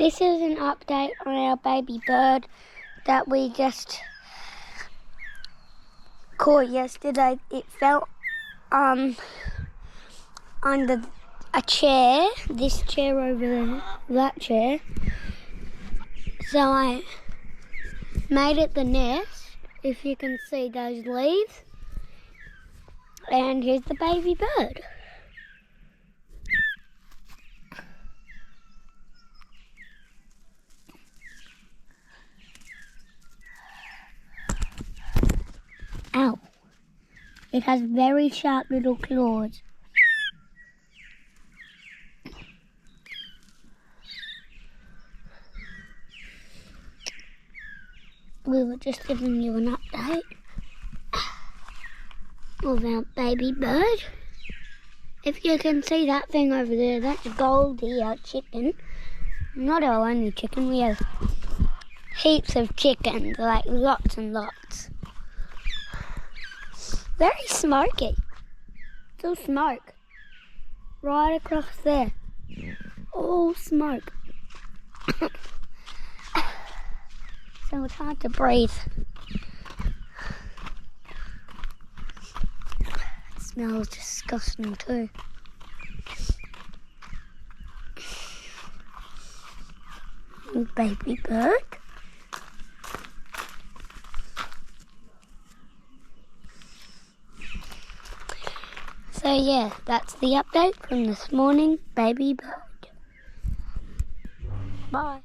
This is an update on our baby bird that we just caught yesterday. It fell under a chair, this chair over there, that chair. So I made it the nest, if you can see those leaves. And here's the baby bird. Ow. It has very sharp little claws. We were just giving you an update of our baby bird. If you can see that thing over there, that's Goldie, our chicken. Not our only chicken, we have heaps of chickens, like lots and lots. Very smoky. Still smoke. Right across there. All smoke. So it's hard to breathe. It smells disgusting too. Baby bird. So yeah, that's the update from this morning, baby bird. Bye.